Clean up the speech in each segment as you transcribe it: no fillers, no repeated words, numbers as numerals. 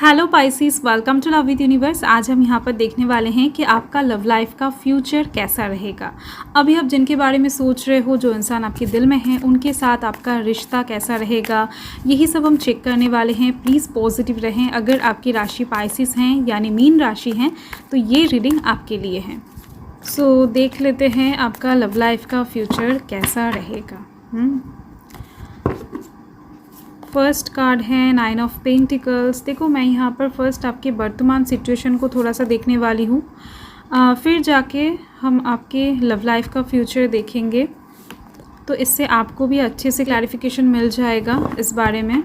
Hello Pisces, welcome to love with universe. आज हम यहाँ पर देखने वाले हैं कि आपका लव लाइफ का फ्यूचर कैसा रहेगा। अभी आप जिनके बारे में सोच रहे हो, जो इंसान आपके दिल में है, उनके साथ आपका रिश्ता कैसा रहेगा, यही सब हम चेक करने वाले हैं। प्लीज़ पॉजिटिव रहें। अगर आपकी राशि पाइसिस हैं यानी मीन राशि हैं तो ये रीडिंग आपके लिए है। सो देख लेते हैं आपका लव लाइफ का फ्यूचर कैसा रहेगा। फर्स्ट कार्ड है 9 ऑफ पेंटिकल्स। देखो, मैं यहाँ पर फर्स्ट आपके वर्तमान सिचुएशन को थोड़ा सा देखने वाली हूँ, फिर जाके हम आपके लव लाइफ का फ्यूचर देखेंगे, तो इससे आपको भी अच्छे से क्लैरिफिकेशन मिल जाएगा इस बारे में।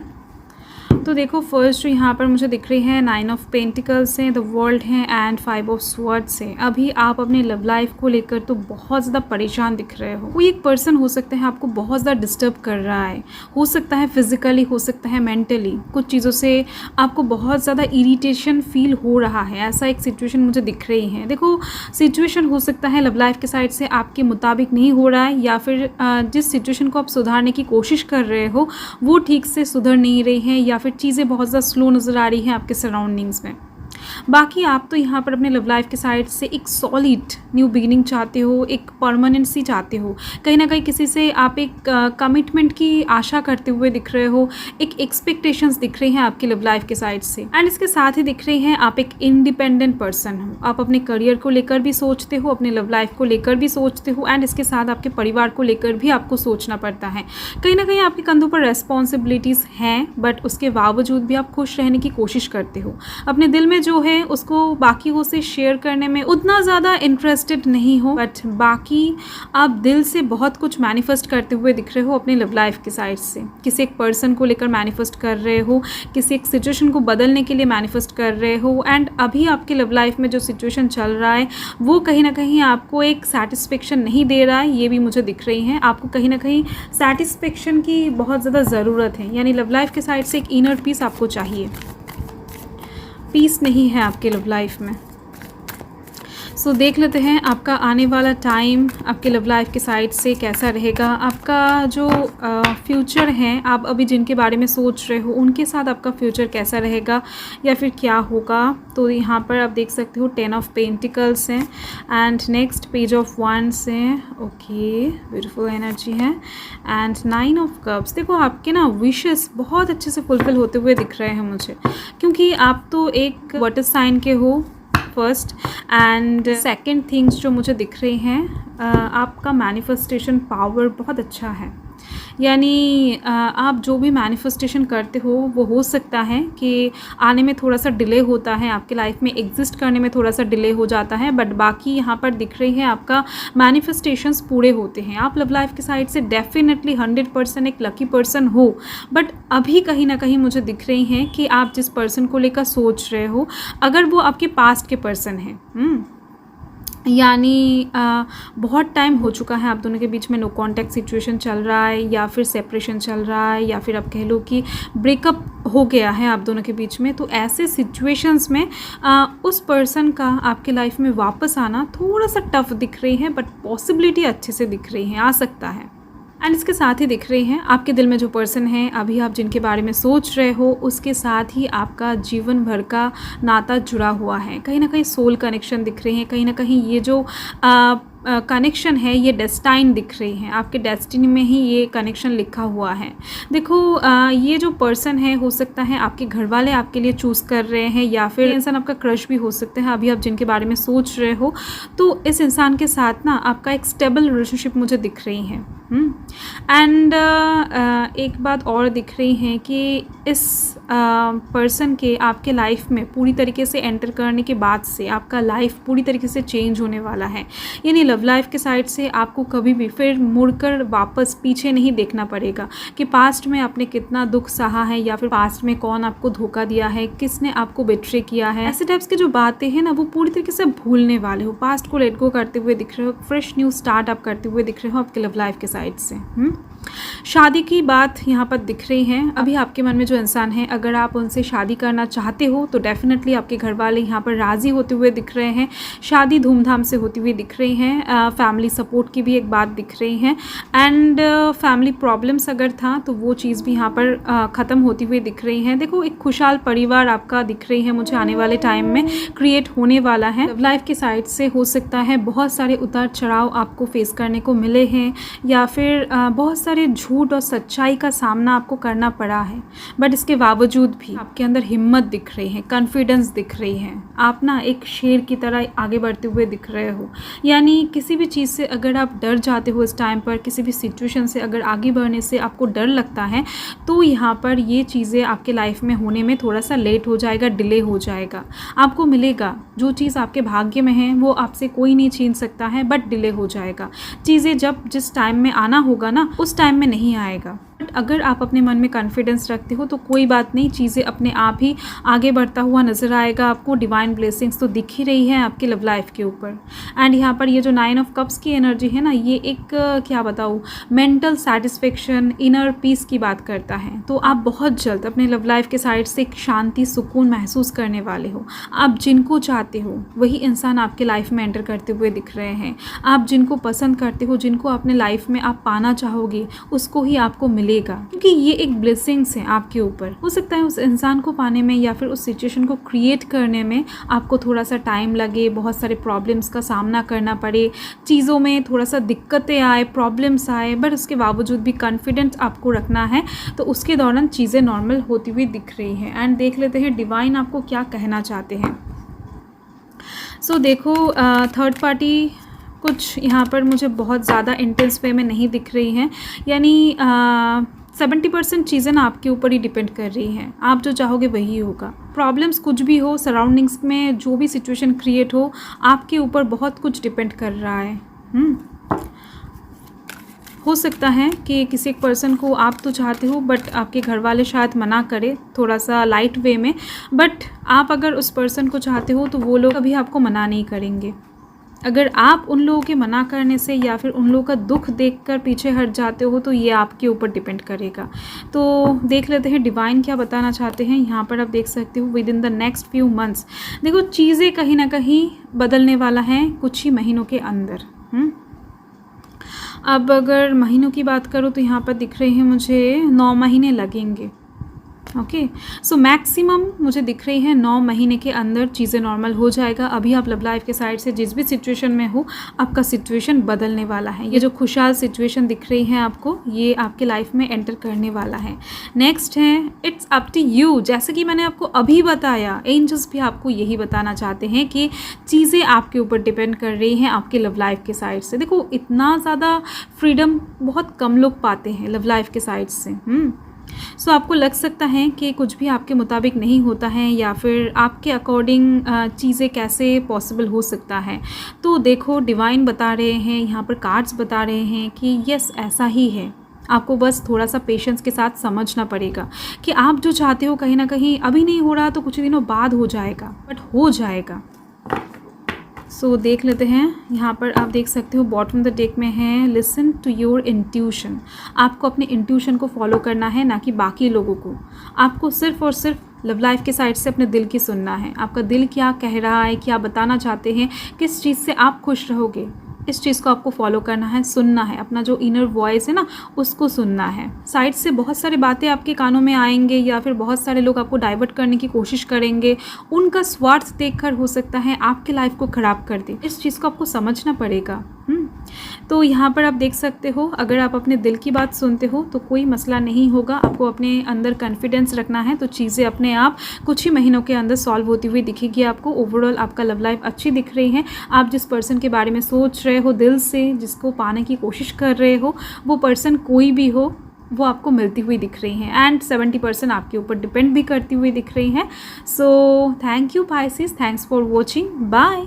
तो देखो, फर्स्ट जो यहाँ पर मुझे दिख रही है 9 ऑफ पेंटिकल्स हैं, द वर्ल्ड हैं एंड 5 ऑफ स्वॉर्ड्स हैं। अभी आप अपने लव लाइफ को लेकर तो बहुत ज़्यादा परेशान दिख रहे हो। कोई एक पर्सन हो सकता है आपको बहुत ज़्यादा डिस्टर्ब कर रहा है, हो सकता है फिजिकली, हो सकता है मेंटली। कुछ चीज़ों से आपको बहुत ज़्यादा इरिटेशन फील हो रहा है, ऐसा एक सिचुएशन मुझे दिख रही है। देखो, सिचुएशन हो सकता है लव लाइफ के साइड से आपके मुताबिक नहीं हो रहा है, या फिर जिस सिचुएशन को आप सुधारने की कोशिश कर रहे हो वो ठीक से सुधर नहीं रही है, या फिर चीज़ें बहुत ज़्यादा स्लो नज़र आ रही हैं आपके सराउंडिंग्स में। बाकी आप तो यहाँ पर अपने लव लाइफ के साइड से एक सॉलिड न्यू बिगिनिंग चाहते हो, एक परमानेंसी चाहते हो। कहीं ना कहीं किसी से आप एक कमिटमेंट की आशा करते हुए दिख रहे हो, एक एक्सपेक्टेशंस दिख रही हैं आपकी लव लाइफ के साइड से। एंड इसके साथ ही दिख रही हैं आप एक इंडिपेंडेंट पर्सन हो। आप अपने करियर को लेकर भी सोचते हो, अपने लव लाइफ को लेकर भी सोचते हो, एंड इसके साथ आपके परिवार को लेकर भी आपको सोचना पड़ता है। कहीं ना कहीं आपके कंधों पर रेस्पॉन्सिबिलिटीज़ हैं, बट उसके बावजूद भी आप खुश रहने की कोशिश करते हो। अपने दिल में जो है उसको बाकियों से शेयर करने में उतना ज़्यादा इंटरेस्टेड नहीं हो, बट बाकी आप दिल से बहुत कुछ मैनिफेस्ट करते हुए दिख रहे हो अपने लव लाइफ के साइड से। किसी एक पर्सन को लेकर मैनिफेस्ट कर रहे हो, किसी एक सिचुएशन को बदलने के लिए मैनिफेस्ट कर रहे हो। एंड अभी आपके लव लाइफ में जो सिचुएशन चल रहा है वो कहीं ना कहीं आपको एक सेटिस्फेक्शन नहीं दे रहा है, ये भी मुझे दिख रही है। आपको कहीं ना कहीं सेटिस्फेक्शन की बहुत ज़्यादा ज़रूरत है, यानी लव लाइफ के साइड से एक इनर पीस आपको चाहिए। पीस नहीं है आपके लव लाइफ में। सो देख लेते हैं आपका आने वाला टाइम आपके लव लाइफ के साइड से कैसा रहेगा। आपका जो फ्यूचर है, आप अभी जिनके बारे में सोच रहे हो उनके साथ आपका फ्यूचर कैसा रहेगा या फिर क्या होगा। तो यहाँ पर आप देख सकते हो 10 ऑफ पेंटिकल्स हैं and next page of wands हैं। ओके, ब्यूटीफुल एनर्जी है एंड 9 ऑफ कप्स। देखो, आपके ना विशेस बहुत अच्छे से फुलफिल होते हुए दिख रहे हैं मुझे, क्योंकि आप तो एक वाटर साइन के हो फर्स्ट। एंड सेकंड थिंग्स जो मुझे दिख रही हैं, आपका मैनिफेस्टेशन पावर बहुत अच्छा है। यानी आप जो भी मैनिफेस्टेशन करते हो वो सकता है कि आने में थोड़ा सा डिले होता है, आपके लाइफ में एग्जिस्ट करने में थोड़ा सा डिले हो जाता है, बट बाकी यहाँ पर दिख रही है आपका मैनिफेस्टेशंस पूरे होते हैं। आप लव लाइफ के साइड से डेफिनेटली 100% एक लकी पर्सन हो, बट अभी कहीं ना कहीं मुझे दिख रही हैं कि आप जिस पर्सन को लेकर सोच रहे हो, अगर वो आपके पास्ट के पर्सन हैं, यानी बहुत टाइम हो चुका है आप दोनों के बीच में नो कांटेक्ट सिचुएशन चल रहा है, या फिर सेपरेशन चल रहा है, या फिर आप कह लो कि ब्रेकअप हो गया है आप दोनों के बीच में। तो ऐसे सिचुएशंस में उस पर्सन का आपके लाइफ में वापस आना थोड़ा सा टफ दिख रही है, बट पॉसिबिलिटी अच्छे से दिख रही है, आ सकता है। एंड इसके साथ ही दिख रही हैं आपके दिल में जो पर्सन है अभी आप जिनके बारे में सोच रहे हो, उसके साथ ही आपका जीवन भर का नाता जुड़ा हुआ है। कहीं ना कहीं सोल कनेक्शन दिख रहे हैं, कहीं ना कहीं ये जो कनेक्शन है ये डेस्टाइन दिख रही है, आपके डेस्टिनी में ही ये कनेक्शन लिखा हुआ है। देखो, ये जो पर्सन है हो सकता है आपके घर वाले आपके लिए चूज़ कर रहे हैं, या फिर इंसान आपका क्रश भी हो सकता है अभी आप जिनके बारे में सोच रहे हो। तो इस इंसान के साथ ना आपका एक स्टेबल रिलेशनशिप मुझे दिख रही है। एंड एक बात और दिख रही है कि इस पर्सन के आपके लाइफ में पूरी तरीके से एंटर करने के बाद से आपका लाइफ पूरी तरीके से चेंज होने वाला है। यानी लव लाइफ के साइड से आपको कभी भी फिर मुड़कर वापस पीछे नहीं देखना पड़ेगा कि पास्ट में आपने कितना दुख सहा है, या फिर पास्ट में कौन आपको धोखा दिया है, किसने आपको बेट्रे किया है। ऐसे टाइप्स की जो बातें हैं ना वो पूरी तरीके से भूलने वाले हो, पास्ट को लेट गो करते हुए दिख रहे हो, फ्रेश न्यू स्टार्ट आप करते हुए दिख रहे हो आपके लव लाइफ के साइड से। शादी की बात यहाँ पर दिख रही है। अभी आपके मन में जो इंसान है, अगर आप उनसे शादी करना चाहते हो तो डेफिनेटली आपके घर वाले यहाँ पर राज़ी होते हुए दिख रहे हैं। शादी धूमधाम से होती हुई दिख रही हैं। फैमिली सपोर्ट की भी एक बात दिख रही है एंड फैमिली प्रॉब्लम्स अगर था तो वो चीज़ भी यहाँ पर ख़त्म होती हुई दिख रही है। देखो, एक खुशहाल परिवार आपका दिख रही है मुझे आने वाले टाइम में क्रिएट होने वाला है। लव लाइफ की साइड से हो सकता है बहुत सारे उतार चढ़ाव आपको फेस करने को मिले हैं या फिर बहुत सारे झूठ और सच्चाई का सामना आपको करना पड़ा है, बट इसके बावजूद भी आपके अंदर हिम्मत दिख रही है, कॉन्फिडेंस दिख रही है। आप ना एक शेर की तरह आगे बढ़ते हुए दिख रहे हो। यानी किसी भी चीज़ से अगर आप डर जाते हो इस टाइम पर, किसी भी सिचुएशन से अगर आगे बढ़ने से आपको डर लगता है तो यहाँ पर ये चीज़ें आपके लाइफ में होने में थोड़ा सा लेट हो जाएगा, डिले हो जाएगा। आपको मिलेगा जो चीज़ आपके भाग्य में है वो आपसे कोई नहीं छीन सकता है, बट डिले हो जाएगा। चीज़ें जब जिस टाइम में आना होगा ना उस टाइम में नहीं आएगा। बट अगर आप अपने मन में कॉन्फिडेंस रखते हो तो कोई बात नहीं, चीज़ें अपने आप ही आगे बढ़ता हुआ नज़र आएगा आपको। डिवाइन ब्लेसिंग्स तो दिख ही रही है आपकी लव लाइफ के ऊपर। एंड यहाँ पर ये जो 9 ऑफ कप्स की एनर्जी है ना, ये एक क्या बताऊँ, मेंटल सेटिस्फेक्शन, इनर पीस की बात करता है। तो आप बहुत जल्द अपने लव लाइफ के साइड से एक शांति, सुकून महसूस करने वाले हो। आप जिनको चाहते हो वही इंसान आपके लाइफ में एंटर करते हुए दिख रहे हैं। आप जिनको पसंद करते हो, जिनको अपने लाइफ में आप पाना चाहोगे, उसको ही आपको मिलेगा, क्योंकि ये एक ब्लेसिंग्स है आपके ऊपर। हो सकता है उस इंसान को पाने में या फिर उस सिचुएशन को क्रिएट करने में आपको थोड़ा सा टाइम लगे, बहुत सारे प्रॉब्लम्स का सामना करना पड़े, चीज़ों में थोड़ा सा दिक्कतें आए, प्रॉब्लम्स आए, बट उसके बावजूद भी कॉन्फिडेंस आपको रखना है। तो उसके दौरान चीज़ें नॉर्मल होती हुई दिख रही हैं। एंड देख लेते हैं डिवाइन आपको क्या कहना चाहते हैं। सो देखो, थर्ड पार्टी कुछ यहाँ पर मुझे बहुत ज़्यादा इंटेंस वे में नहीं दिख रही हैं। यानी 70% चीज़ें ना आपके ऊपर ही डिपेंड कर रही हैं। आप जो चाहोगे वही होगा। प्रॉब्लम्स कुछ भी हो, सराउंडिंग्स में जो भी सिचुएशन क्रिएट हो, आपके ऊपर बहुत कुछ डिपेंड कर रहा है। हो सकता है कि किसी एक पर्सन को आप तो चाहते हो बट आपके घर वाले शायद मना करें थोड़ा सा लाइट वे में, बट आप अगर उस पर्सन को चाहते हो तो वो लोग कभी आपको मना नहीं करेंगे। अगर आप उन लोगों के मना करने से या फिर उन लोगों का दुख देखकर पीछे हट जाते हो तो ये आपके ऊपर डिपेंड करेगा। तो देख लेते हैं डिवाइन क्या बताना चाहते हैं। यहाँ पर आप देख सकते हो with in the next few months, देखो चीज़ें कहीं ना कहीं बदलने वाला है कुछ ही महीनों के अंदर। अब अगर महीनों की बात करूँ तो यहाँ पर दिख रहे हैं मुझे 9 महीने लगेंगे। ओके, सो मैक्सिमम मुझे दिख रही है 9 महीने के अंदर चीज़ें नॉर्मल हो जाएगा। अभी आप लव लाइफ के साइड से जिस भी सिचुएशन में हो, आपका सिचुएशन बदलने वाला है। ये जो खुशहाल सिचुएशन दिख रही है आपको, ये आपके लाइफ में एंटर करने वाला है। नेक्स्ट है इट्स अप टू यू। जैसे कि मैंने आपको अभी बताया, एंजल्स भी आपको यही बताना चाहते हैं कि चीज़ें आपके ऊपर डिपेंड कर रही हैं आपके लव लाइफ के साइड से। देखो, इतना ज़्यादा फ्रीडम बहुत कम लोग पाते हैं लव लाइफ के साइड से। सो आपको लग सकता है कि कुछ भी आपके मुताबिक नहीं होता है या फिर आपके अकॉर्डिंग चीज़ें कैसे पॉसिबल हो सकता है। तो देखो, डिवाइन बता रहे हैं, यहाँ पर कार्ड्स बता रहे हैं कि यस ऐसा ही है। आपको बस थोड़ा सा पेशेंस के साथ समझना पड़ेगा कि आप जो चाहते हो कहीं ना कहीं अभी नहीं हो रहा तो कुछ दिनों बाद हो जाएगा, बट हो जाएगा। सो देख लेते हैं। यहाँ पर आप देख सकते हो बॉटम द डेक में है लिसन टू योर इंट्यूशन। आपको अपने इंट्यूशन को फॉलो करना है, ना कि बाकी लोगों को। आपको सिर्फ और सिर्फ लव लाइफ के साइड से अपने दिल की सुनना है। आपका दिल क्या कह रहा है, क्या बताना चाहते हैं, किस चीज़ से आप खुश रहोगे, इस चीज़ को आपको फॉलो करना है, सुनना है। अपना जो इनर वॉइस है ना, उसको सुनना है। साइड से बहुत सारी बातें आपके कानों में आएंगे या फिर बहुत सारे लोग आपको डाइवर्ट करने की कोशिश करेंगे। उनका स्वार्थ देखकर हो सकता है आपकी लाइफ को ख़राब कर दे। इस चीज़ को आपको समझना पड़ेगा। तो यहाँ पर आप देख सकते हो, अगर आप अपने दिल की बात सुनते हो तो कोई मसला नहीं होगा। आपको अपने अंदर कॉन्फिडेंस रखना है तो चीज़ें अपने आप कुछ ही महीनों के अंदर सॉल्व होती हुई दिखेगी आपको। ओवरऑल आपका लव लाइफ अच्छी दिख रही है। आप जिस पर्सन के बारे में सोच रहे हो दिल से, जिसको पाने की कोशिश कर रहे हो, वो पर्सन कोई भी हो, वो आपको मिलती हुई दिख रही हैं। एंड 70% आपके ऊपर डिपेंड भी करती हुई दिख रही हैं। So thank you Pisces, thanks for watching, bye.